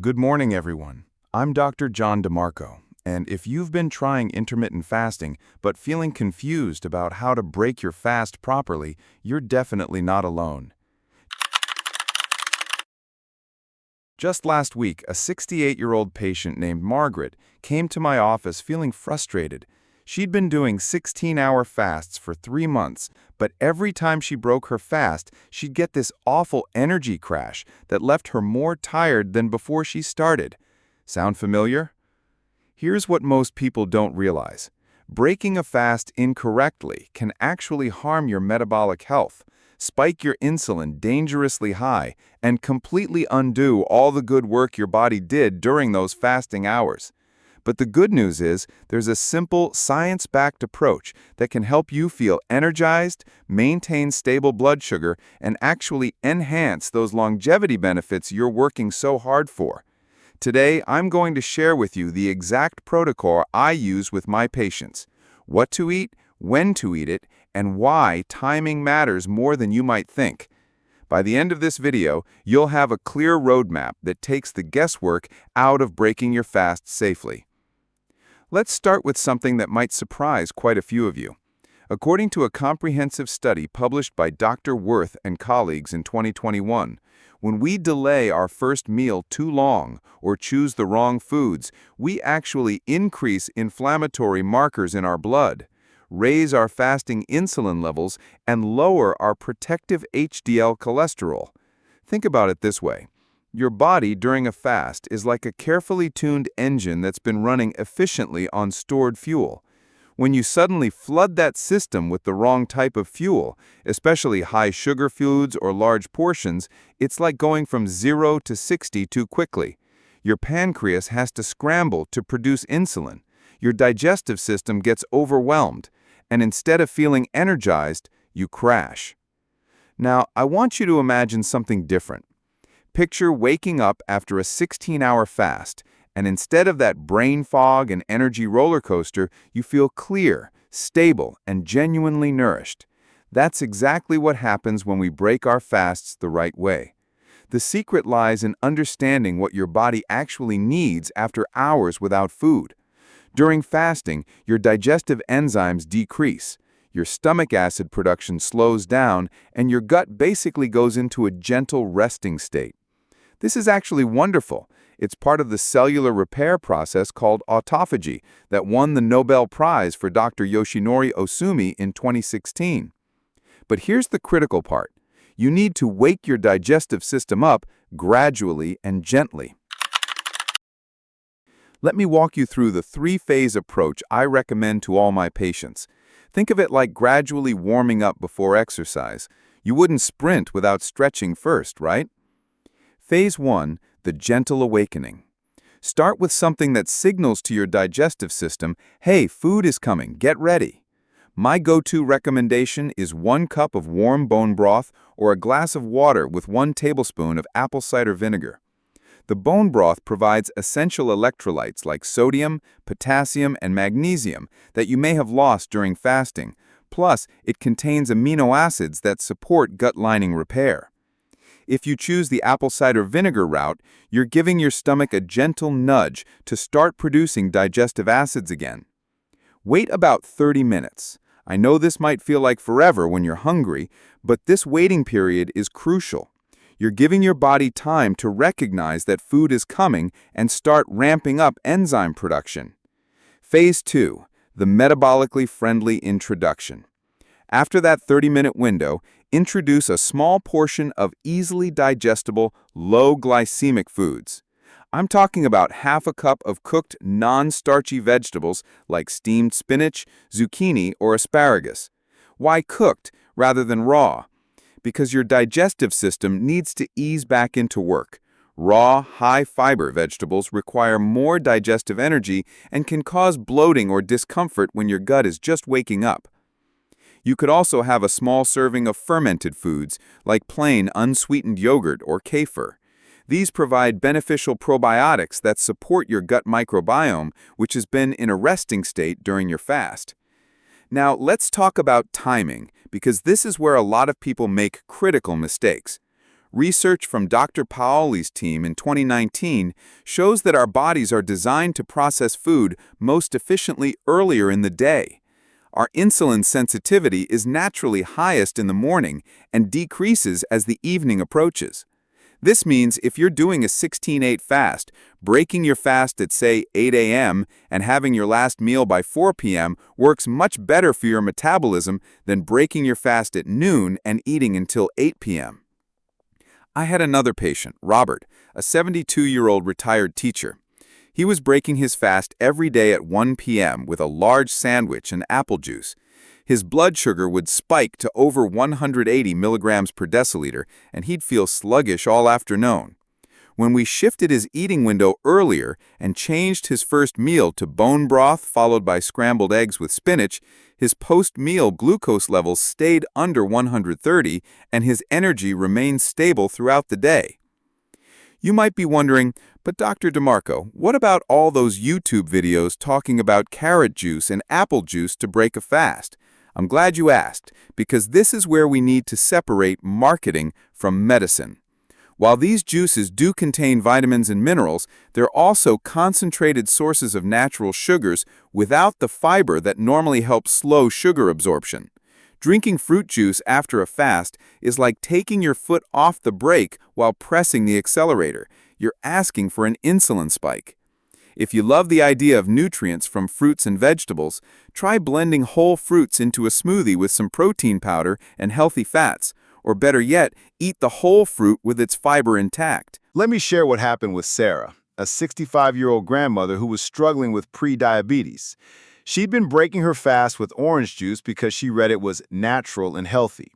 Good morning, everyone. I'm Dr. John DeMarco, and if you've been trying intermittent fasting but feeling confused about how to break your fast properly, you're definitely not alone. Just last week, a 68-year-old patient named Margaret came to my office feeling frustrated. She'd been doing 16-hour fasts for 3 months, but every time she broke her fast, she'd get this awful energy crash that left her more tired than before she started. Sound familiar? Here's what most people don't realize. Breaking a fast incorrectly can actually harm your metabolic health, spike your insulin dangerously high, and completely undo all the good work your body did during those fasting hours. But the good news is there's a simple, science-backed approach that can help you feel energized, maintain stable blood sugar, and actually enhance those longevity benefits you're working so hard for. Today, I'm going to share with you the exact protocol I use with my patients: what to eat, when to eat it, and why timing matters more than you might think. By the end of this video, you'll have a clear roadmap that takes the guesswork out of breaking your fast safely. Let's start with something that might surprise quite a few of you. According to a comprehensive study published by Dr. Worth and colleagues in 2021, when we delay our first meal too long or choose the wrong foods, we actually increase inflammatory markers in our blood, raise our fasting insulin levels, and lower our protective HDL cholesterol. Think about it this way. Your body during a fast is like a carefully tuned engine that's been running efficiently on stored fuel. When you suddenly flood that system with the wrong type of fuel, especially high sugar foods or large portions, it's like going from 0 to 60 too quickly. Your pancreas has to scramble to produce insulin. Your digestive system gets overwhelmed, and instead of feeling energized, you crash. Now, I want you to imagine something different. Picture waking up after a 16-hour fast, and instead of that brain fog and energy roller coaster, you feel clear, stable, and genuinely nourished. That's exactly what happens when we break our fasts the right way. The secret lies in understanding what your body actually needs after hours without food. During fasting, your digestive enzymes decrease, your stomach acid production slows down, and your gut basically goes into a gentle resting state. This is actually wonderful. It's part of the cellular repair process called autophagy that won the Nobel Prize for Dr. Yoshinori Ohsumi in 2016. But here's the critical part. You need to wake your digestive system up gradually and gently. Let me walk you through the 3-phase approach I recommend to all my patients. Think of it like gradually warming up before exercise. You wouldn't sprint without stretching first, right? Phase 1, the gentle awakening. Start with something that signals to your digestive system, hey, food is coming, get ready. My go-to recommendation is 1 cup of warm bone broth or a glass of water with 1 tablespoon of apple cider vinegar. The bone broth provides essential electrolytes like sodium, potassium, and magnesium that you may have lost during fasting. Plus, it contains amino acids that support gut lining repair. If you choose the apple cider vinegar route, you're giving your stomach a gentle nudge to start producing digestive acids again. Wait about 30 minutes. I know this might feel like forever when you're hungry, but this waiting period is crucial. You're giving your body time to recognize that food is coming and start ramping up enzyme production. Phase 2, the metabolically friendly introduction. After that 30-minute window, introduce a small portion of easily digestible, low-glycemic foods. I'm talking about half a cup of cooked, non-starchy vegetables like steamed spinach, zucchini, or asparagus. Why cooked rather than raw? Because your digestive system needs to ease back into work. Raw, high-fiber vegetables require more digestive energy and can cause bloating or discomfort when your gut is just waking up. You could also have a small serving of fermented foods, like plain unsweetened yogurt or kefir. These provide beneficial probiotics that support your gut microbiome, which has been in a resting state during your fast. Now, let's talk about timing, because this is where a lot of people make critical mistakes. Research from Dr. Paoli's team in 2019 shows that our bodies are designed to process food most efficiently earlier in the day. Our insulin sensitivity is naturally highest in the morning and decreases as the evening approaches. This means if you're doing a 16-8 fast, breaking your fast at, say, 8 a.m. and having your last meal by 4 p.m. works much better for your metabolism than breaking your fast at noon and eating until 8 p.m. I had another patient, Robert, a 72-year-old retired teacher. He was breaking his fast every day at 1 p.m. with a large sandwich and apple juice. His blood sugar would spike to over 180 milligrams per deciliter, and he'd feel sluggish all afternoon. When we shifted his eating window earlier and changed his first meal to bone broth followed by scrambled eggs with spinach, his post-meal glucose levels stayed under 130 and his energy remained stable throughout the day. You might be wondering, but Dr. DeMarco, what about all those YouTube videos talking about carrot juice and apple juice to break a fast? I'm glad you asked, because this is where we need to separate marketing from medicine. While these juices do contain vitamins and minerals, they're also concentrated sources of natural sugars without the fiber that normally helps slow sugar absorption. Drinking fruit juice after a fast is like taking your foot off the brake while pressing the accelerator. You're asking for an insulin spike. If you love the idea of nutrients from fruits and vegetables, try blending whole fruits into a smoothie with some protein powder and healthy fats. Or better yet, eat the whole fruit with its fiber intact. Let me share what happened with Sarah, a 65-year-old grandmother who was struggling with pre-diabetes. She'd been breaking her fast with orange juice because she read it was natural and healthy.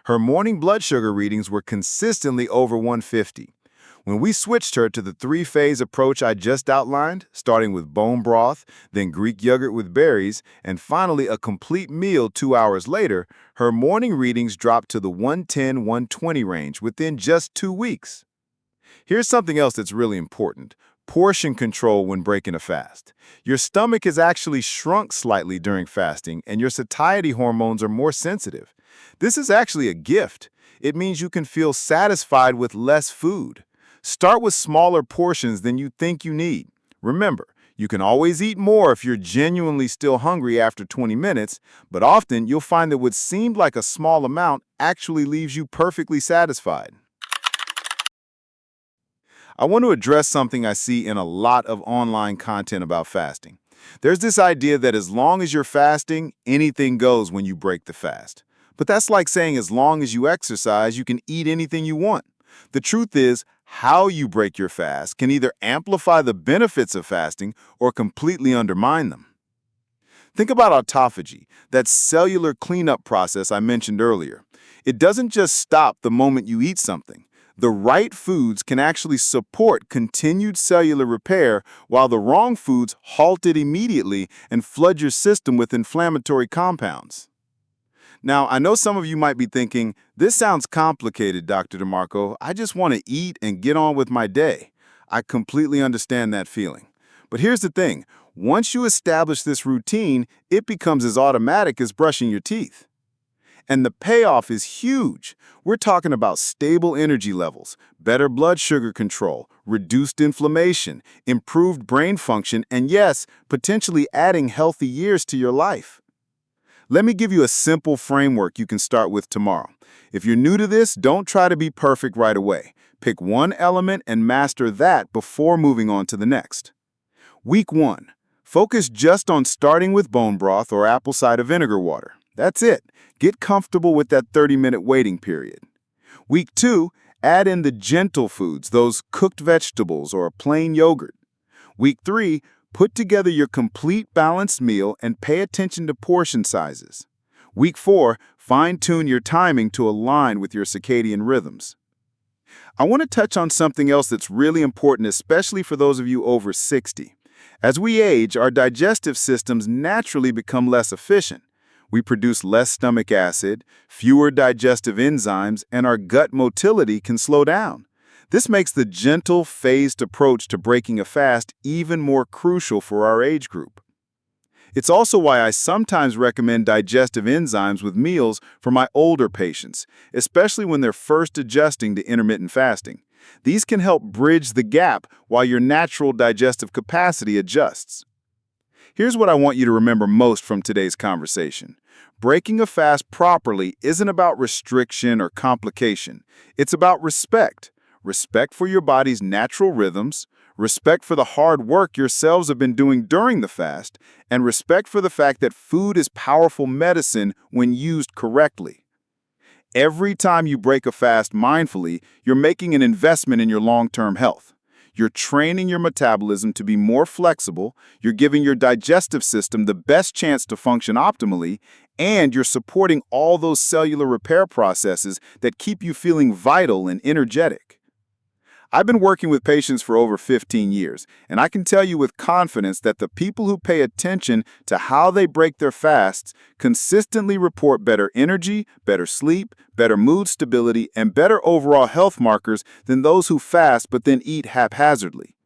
Her morning blood sugar readings were consistently over 150. When we switched her to the three-phase approach I just outlined, starting with bone broth, then Greek yogurt with berries, and finally a complete meal 2 hours later, her morning readings dropped to the 110-120 range within just 2 weeks. Here's something else that's really important: portion control when breaking a fast. Your stomach is actually shrunk slightly during fasting, and your satiety hormones are more sensitive. This is actually a gift. It means you can feel satisfied with less food. Start with smaller portions than you think you need. Remember, you can always eat more if you're genuinely still hungry after 20 minutes, but often you'll find that what seemed like a small amount actually leaves you perfectly satisfied. I want to address something I see in a lot of online content about fasting. There's this idea that as long as you're fasting, anything goes when you break the fast. But that's like saying as long as you exercise, you can eat anything you want. The truth is, how you break your fast can either amplify the benefits of fasting or completely undermine them. Think about autophagy, that cellular cleanup process I mentioned earlier. It doesn't just stop the moment you eat something. The right foods can actually support continued cellular repair, while the wrong foods halt it immediately and flood your system with inflammatory compounds. Now, I know some of you might be thinking, this sounds complicated, Dr. DeMarco. I just want to eat and get on with my day. I completely understand that feeling. But here's the thing. Once you establish this routine, it becomes as automatic as brushing your teeth. And the payoff is huge. We're talking about stable energy levels, better blood sugar control, reduced inflammation, improved brain function, and yes, potentially adding healthy years to your life. Let me give you a simple framework you can start with tomorrow. If you're new to this, don't try to be perfect right away. Pick one element and master that before moving on to the next. Week 1. Focus just on starting with bone broth or apple cider vinegar water. That's it. Get comfortable with that 30-minute waiting period. Week 2. Add in the gentle foods, those cooked vegetables or a plain yogurt. Week 3. Put together your complete balanced meal and pay attention to portion sizes. Week 4, fine-tune your timing to align with your circadian rhythms. I want to touch on something else that's really important, especially for those of you over 60. As we age, our digestive systems naturally become less efficient. We produce less stomach acid, fewer digestive enzymes, and our gut motility can slow down. This makes the gentle, phased approach to breaking a fast even more crucial for our age group. It's also why I sometimes recommend digestive enzymes with meals for my older patients, especially when they're first adjusting to intermittent fasting. These can help bridge the gap while your natural digestive capacity adjusts. Here's what I want you to remember most from today's conversation. Breaking a fast properly isn't about restriction or complication. It's about respect. Respect for your body's natural rhythms, respect for the hard work your cells have been doing during the fast, and respect for the fact that food is powerful medicine when used correctly. Every time you break a fast mindfully, you're making an investment in your long-term health. You're training your metabolism to be more flexible, you're giving your digestive system the best chance to function optimally, and you're supporting all those cellular repair processes that keep you feeling vital and energetic. I've been working with patients for over 15 years, and I can tell you with confidence that the people who pay attention to how they break their fasts consistently report better energy, better sleep, better mood stability, and better overall health markers than those who fast but then eat haphazardly.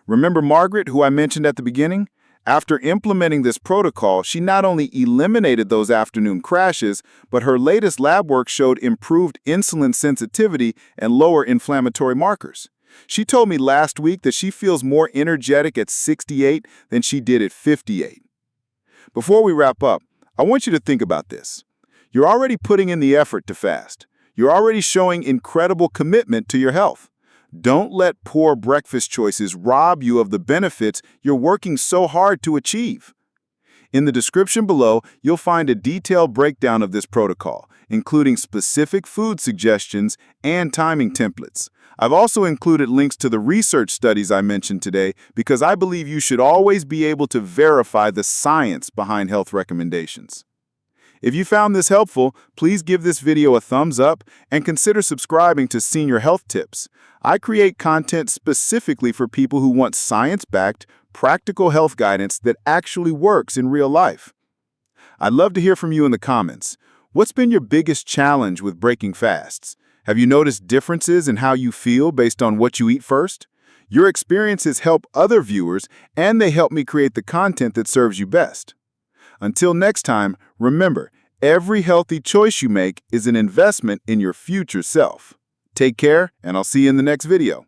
Remember Margaret, who I mentioned at the beginning? After implementing this protocol, she not only eliminated those afternoon crashes, but her latest lab work showed improved insulin sensitivity and lower inflammatory markers. She told me last week that she feels more energetic at 68 than she did at 58. Before we wrap up, I want you to think about this. You're already putting in the effort to fast. You're already showing incredible commitment to your health. Don't let poor breakfast choices rob you of the benefits you're working so hard to achieve. In the description below, you'll find a detailed breakdown of this protocol, including specific food suggestions and timing templates. I've also included links to the research studies I mentioned today because I believe you should always be able to verify the science behind health recommendations. If you found this helpful, please give this video a thumbs up and consider subscribing to Senior Health Tips. I create content specifically for people who want science-backed, practical health guidance that actually works in real life. I'd love to hear from you in the comments. What's been your biggest challenge with breaking fasts? Have you noticed differences in how you feel based on what you eat first? Your experiences help other viewers, and they help me create the content that serves you best. Until next time, remember, every healthy choice you make is an investment in your future self. Take care, and I'll see you in the next video.